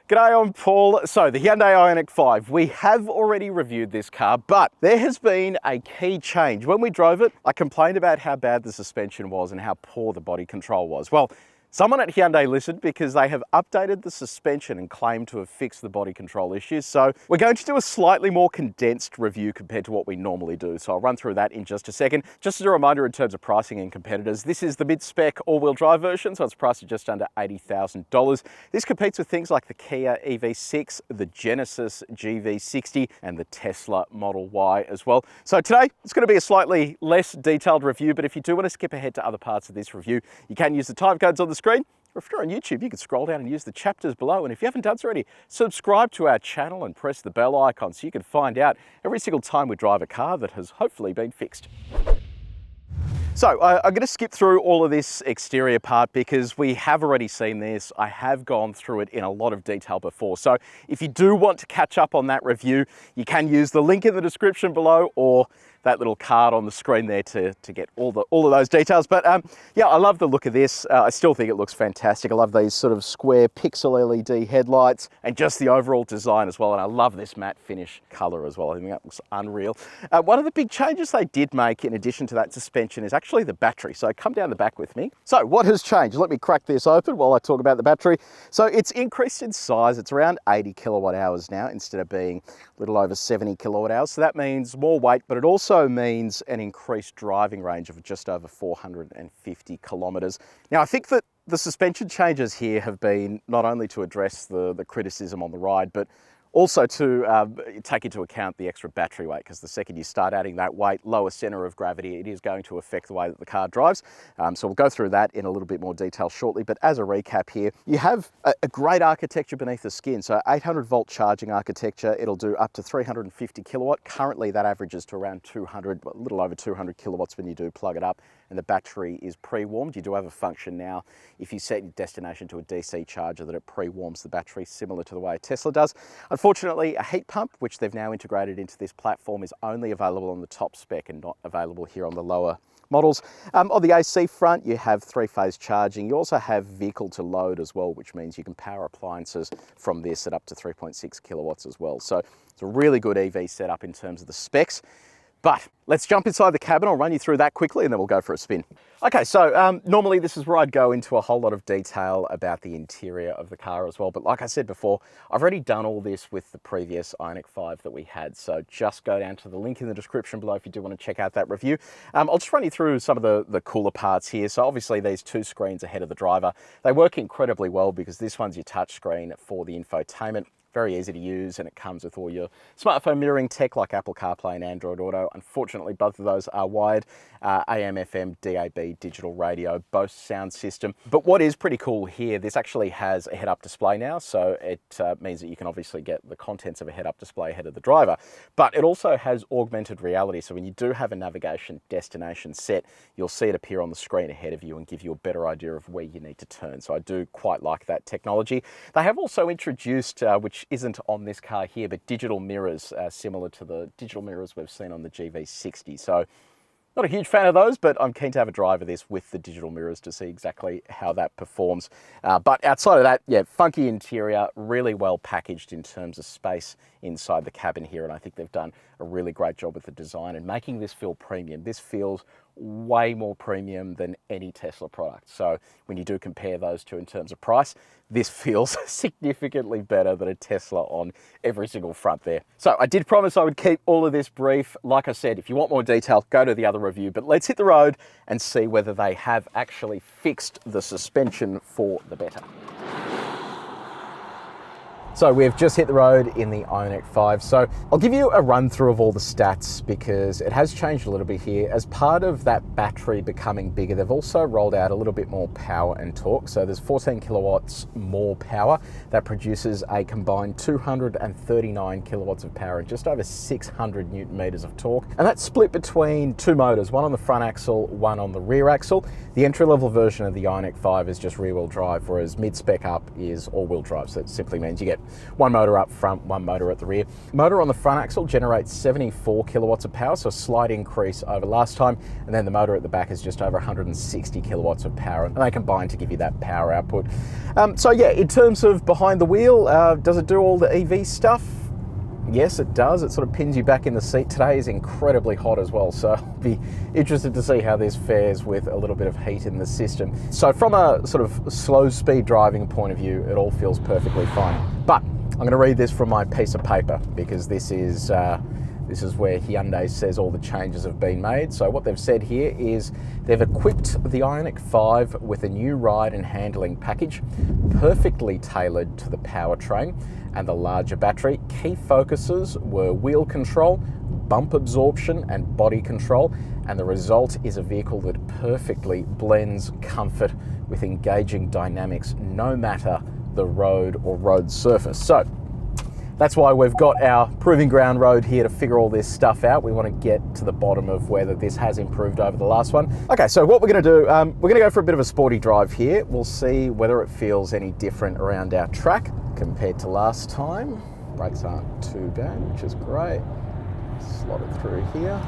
G'day, I'm Paul. So the Hyundai Ioniq 5, we have already reviewed this car, but there has been a key change. When we drove it, I complained about how bad the suspension was and how poor the body control was. Well, someone at Hyundai listened because they have updated the suspension and claimed to have fixed the body control issues. So we're going to do a slightly more condensed review compared to what we normally do. So I'll run through that in just a second. Just as a reminder in terms of pricing and competitors, this is the mid-spec all-wheel drive version, so it's priced at just under $80,000. This competes with things like the Kia EV6, the Genesis GV60, and the Tesla Model Y as well. So today, it's going to be a slightly less detailed review, but if you do want to skip ahead to other parts of this review, you can use the time codes on the screen. Or if you're on YouTube, you can scroll down and use the chapters below. And if you haven't done so already, subscribe to our channel and press the bell icon so you can find out every single time we drive a car that has hopefully been fixed. So I'm going to skip through all of this exterior part because we have already seen this. I have gone through it in a lot of detail before. So if you do want to catch up on that review, you can use the link in the description below or that little card on the screen there to get all of those details. But yeah, I love the look of this. I still think it looks fantastic. I love these sort of square pixel LED headlights and just the overall design as well. And I love this matte finish color as well. I think that looks unreal. One of the big changes they did make in addition to that suspension is actually the battery. So come down the back with me. So what has changed? Let me crack this open while I talk about the battery. So it's increased in size. It's around 80 kilowatt hours now instead of being a little over 70 kilowatt hours. So that means more weight, but it also means an increased driving range of just over 450 kilometers. Now, I think that the suspension changes here have been not only to address the criticism on the ride, but also to take into account the extra battery weight, because the second you start adding that weight, lower center of gravity, it is going to affect the way that the car drives. So we'll go through that in a little bit more detail shortly. But as a recap here, you have a great architecture beneath the skin. So 800 volt charging architecture, it'll do up to 350 kilowatt. Currently that averages to around 200, a little over 200 kilowatts when you do plug it up. And the battery is pre-warmed. You do have a function now, if you set your destination to a DC charger, that it pre-warms the battery, similar to the way Tesla does. Unfortunately, a heat pump, which they've now integrated into this platform, is only available on the top spec and not available here on the lower models. On the AC front, you have three-phase charging. You also have vehicle to load as well, which means you can power appliances from this at up to 3.6 kilowatts as well. So it's a really good EV setup in terms of the specs. But let's jump inside the cabin. I'll run you through that quickly and then we'll go for a spin. Okay, so normally this is where I'd go into a whole lot of detail about the interior of the car as well. But like I said before, I've already done all this with the previous Ioniq 5 that we had. So just go down to the link in the description below if you do want to check out that review. I'll just run you through some of the cooler parts here. So obviously these two screens ahead of the driver, they work incredibly well because this one's your touch screen for the infotainment. Very easy to use, and it comes with all your smartphone mirroring tech like Apple CarPlay and Android Auto. Unfortunately, both of those are wired. AM, FM, DAB, digital radio, Bose sound system. But what is pretty cool here, this actually has a head-up display now, so it means that you can obviously get the contents of a head-up display ahead of the driver. But it also has augmented reality, so when you do have a navigation destination set, you'll see it appear on the screen ahead of you and give you a better idea of where you need to turn. So I do quite like that technology. They have also introduced, which isn't on this car here, but digital mirrors similar to the digital mirrors we've seen on the GV60. So not a huge fan of those, but I'm keen to have a drive of this with the digital mirrors to see exactly how that performs. But outside of that, yeah, funky interior, really well packaged in terms of space inside the cabin here. And I think they've done a really great job with the design and making this feel premium. This feels way more premium than any Tesla product. So when you do compare those two in terms of price, this feels significantly better than a Tesla on every single front there. So I did promise I would keep all of this brief. Like I said, if you want more detail, go to the other review, but let's hit the road and see whether they have actually fixed the suspension for the better. So we've just hit the road in the Ioniq 5. So I'll give you a run through of all the stats because it has changed a little bit here. As part of that battery becoming bigger, they've also rolled out a little bit more power and torque. So there's 14 kilowatts more power that produces a combined 239 kilowatts of power and just over 600 Newton meters of torque. And that's split between two motors, one on the front axle, one on the rear axle. The entry-level version of the Ioniq 5 is just rear-wheel drive, whereas mid-spec up is all-wheel drive. So it simply means you get one motor up front, one motor at the rear. Motor on the front axle generates 74 kilowatts of power, so a slight increase over last time, and then the motor at the back is just over 160 kilowatts of power, and they combine to give you that power output. So yeah, in terms of behind the wheel, does it do all the EV stuff? Yes, it does. It sort of pins you back in the seat. Today is incredibly hot as well, so I'll be interested to see how this fares with a little bit of heat in the system. So from a sort of slow speed driving point of view, it all feels perfectly fine. But I'm going to read this from my piece of paper, because this is where Hyundai says all the changes have been made. So what they've said here is they've equipped the Ioniq 5 with a new ride and handling package, perfectly tailored to the powertrain and the larger battery. Key focuses were wheel control, bump absorption and body control, and the result is a vehicle that perfectly blends comfort with engaging dynamics, no matter the road or road surface. So that's why we've got our proving ground road here to figure all this stuff out. We want to get to the bottom of whether this has improved over the last one. Okay, so what we're going to do, we're going to go for a bit of a sporty drive here. We'll see whether it feels any different around our track compared to last time. Brakes aren't too bad, which is great. Slot it through here.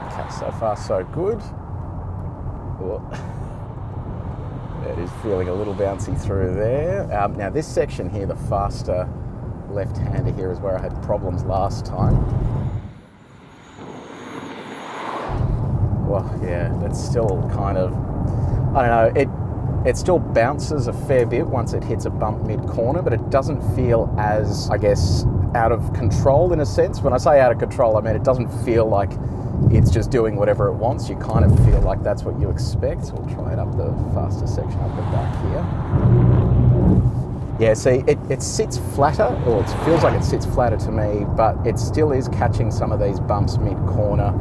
Okay, so far so good. It is feeling a little bouncy through there. Now this section here, the faster left-hander here, is where I had problems last time. Well, yeah, it's still kind of, I don't know, it still bounces a fair bit once it hits a bump mid-corner, but it doesn't feel as, I guess, out of control in a sense. When I say out of control, I mean it doesn't feel like it's just doing whatever it wants. You kind of feel like that's what you expect. So we'll try it up the faster section up the back here. Yeah, see, it sits flatter, or it feels like it sits flatter to me, but it still is catching some of these bumps mid-corner,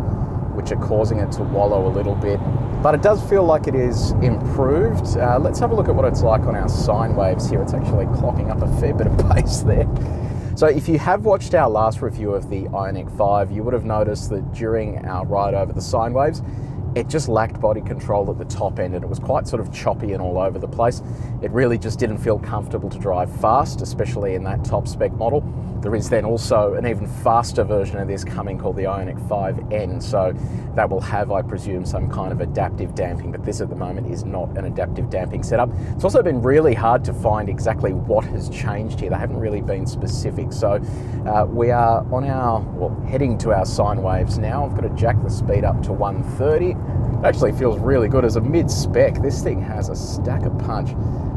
which are causing it to wallow a little bit. But it does feel like it is improved. Let's have a look at what it's like on our sine waves here. It's actually clocking up a fair bit of pace there. So if you have watched our last review of the Ioniq 5, you would have noticed that during our ride over the sine waves, it just lacked body control at the top end, and it was quite sort of choppy and all over the place. It really just didn't feel comfortable to drive fast, especially in that top spec model. There is then also an even faster version of this coming called the Ioniq 5N, so that will have, I presume, some kind of adaptive damping, but this at the moment is not an adaptive damping setup. It's also been really hard to find exactly what has changed here. They haven't really been specific, so we are on our, well, heading to our sine waves now. I've got to jack the speed up to 130. It actually feels really good as a mid-spec. This thing has a stack of punch.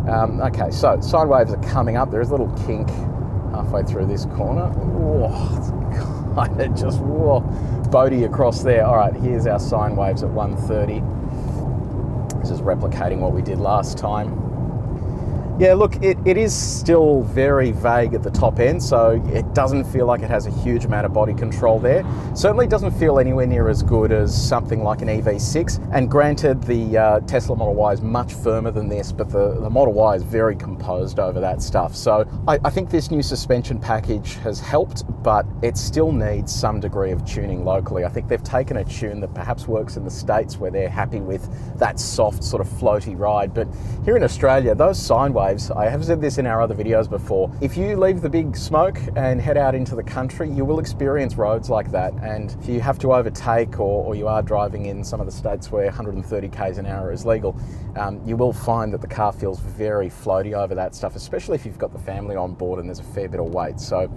Okay, so sine waves are coming up. There is a little kink halfway through this corner. Oh, it's kind of just boaty across there. All right, here's our sine waves at 130. This is replicating what we did last time. Yeah, look, it is still very vague at the top end, so it doesn't feel like it has a huge amount of body control there. Certainly doesn't feel anywhere near as good as something like an EV6. And granted, the Tesla Model Y is much firmer than this, but the Model Y is very composed over that stuff. So I think this new suspension package has helped, but it still needs some degree of tuning locally. I think they've taken a tune that perhaps works in the States, where they're happy with that soft sort of floaty ride. But here in Australia, those sine waves, I have said this in our other videos before, if you leave the big smoke and head out into the country, you will experience roads like that. And if you have to overtake, or you are driving in some of the states where 130 k's an hour is legal, you will find that the car feels very floaty over that stuff, especially if you've got the family on board and there's a fair bit of weight. So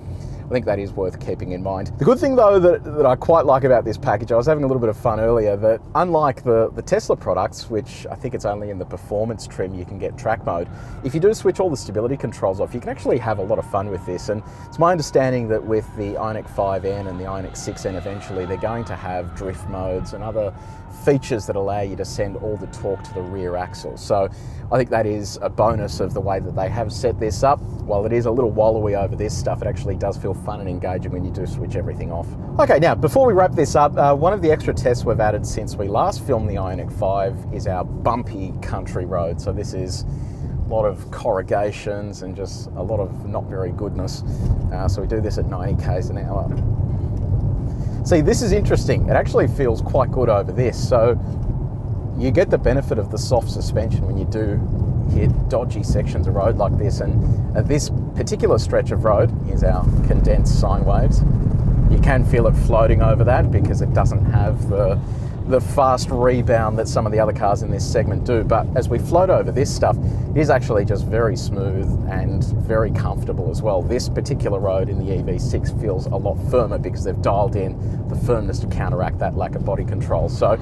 I think that is worth keeping in mind. The good thing though that I quite like about this package, I was having a little bit of fun earlier, that unlike the Tesla products, which I think it's only in the performance trim you can get track mode, if you do switch all the stability controls off, you can actually have a lot of fun with this. And it's my understanding that with the Ioniq 5N and the Ioniq 6N eventually, they're going to have drift modes and other features that allow you to send all the torque to the rear axle. So I think that is a bonus of the way that they have set this up. While it is a little wallowy over this stuff, it actually does feel fun and engaging when you do switch everything off. Okay, now before we wrap this up, one of the extra tests we've added since we last filmed the Ioniq 5 is our bumpy country road. So this is a lot of corrugations and just a lot of not very goodness. So we do this at 90 k's an hour. See, this is interesting. It actually feels quite good over this. So you get the benefit of the soft suspension when you do hit dodgy sections of road like this, and this particular stretch of road, here's our condensed sine waves. You can feel it floating over that because it doesn't have the fast rebound that some of the other cars in this segment do. But as we float over this stuff, it is actually just very smooth and very comfortable as well. This particular road in the EV6 feels a lot firmer because they've dialed in the firmness to counteract that lack of body control. So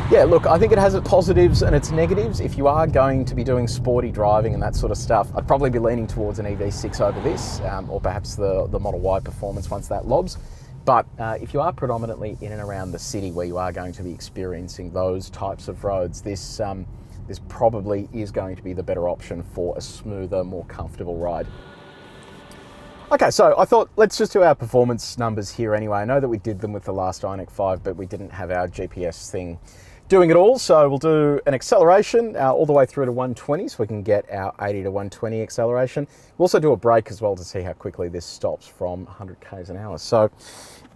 yeah, look, I think it has its positives and its negatives. If you are going to be doing sporty driving and that sort of stuff, I'd probably be leaning towards an EV6 over this, or perhaps the Model Y Performance once that lobs. But if you are predominantly in and around the city where you are going to be experiencing those types of roads, this probably is going to be the better option for a smoother, more comfortable ride. Okay, so I thought let's just do our performance numbers here anyway. I know that we did them with the last Ioniq 5, but we didn't have our GPS thing doing it all. So we'll do an acceleration all the way through to 120 so we can get our 80 to 120 acceleration. We'll also do a brake as well to see how quickly this stops from 100 k's an hour. So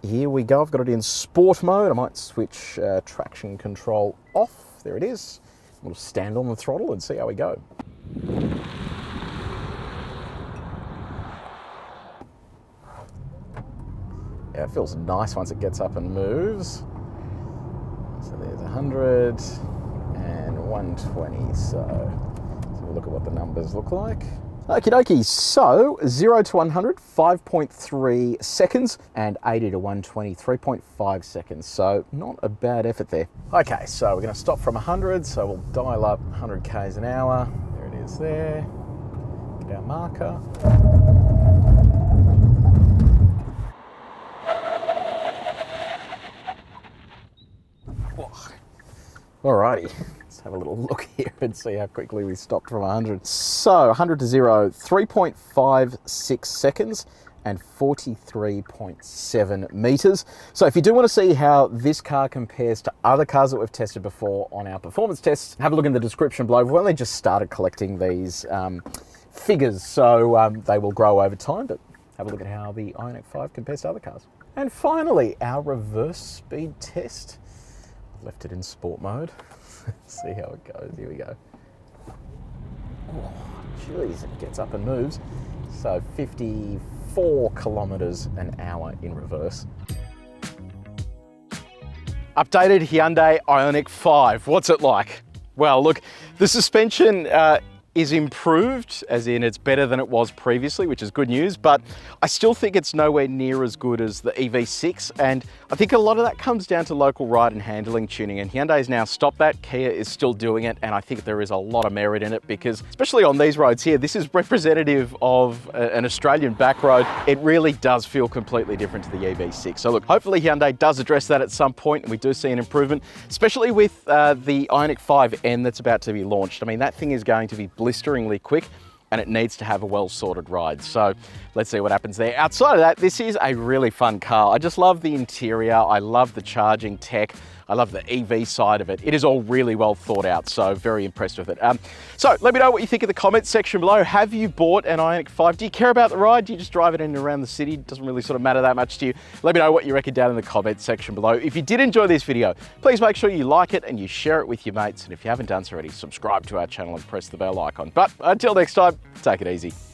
here we go. I've got it in sport mode. I might switch traction control off. There it is. We'll stand on the throttle and see how we go. Yeah, it feels nice once it gets up and moves. So there's 100 and 120. So we'll look at what the numbers look like. Okie dokie, so 0 to 100, 5.3 seconds, and 80 to 120, 3.5 seconds. So not a bad effort there. Okay, so we're gonna stop from 100, so we'll dial up 100 k's an hour. There it is there. Get our marker. Alrighty, let's have a little look here and see how quickly we stopped from 100. So 100 to 0, 3.56 seconds and 43.7 meters. So if you do want to see how this car compares to other cars that we've tested before on our performance tests, have a look in the description below. We've only just started collecting these figures, so they will grow over time, but have a look at how the Ioniq 5 compares to other cars. And finally, our reverse speed test. Left it in sport mode. See how it goes. Here we go. Oh, geez, it gets up and moves. So 54 kilometers an hour in reverse. Updated Hyundai Ioniq 5. What's it like? Well, look, the suspension is improved, as in it's better than it was previously, which is good news, but I still think it's nowhere near as good as the EV6, and I think a lot of that comes down to local ride and handling tuning, and Hyundai's now stopped that. Kia is still doing it, and I think there is a lot of merit in it because, especially on these roads here, this is representative of an Australian back road. It really does feel completely different to the EV6. So look, hopefully Hyundai does address that at some point, and we do see an improvement, especially with the Ioniq 5N that's about to be launched. I mean, that thing is going to be blisteringly quick, and it needs to have a well-sorted ride. So let's see what happens there. Outside of that, this is a really fun car. I just love the interior. I love the charging tech. I love the EV side of it. It is all really well thought out, so very impressed with it. So let me know what you think in the comments section below. Have you bought an Ioniq 5? Do you care about the ride? Do you just drive it in and around the city? It doesn't really sort of matter that much to you. Let me know what you reckon down in the comments section below. If you did enjoy this video, please make sure you like it and you share it with your mates. And if you haven't done so already, subscribe to our channel and press the bell icon. But until next time, take it easy.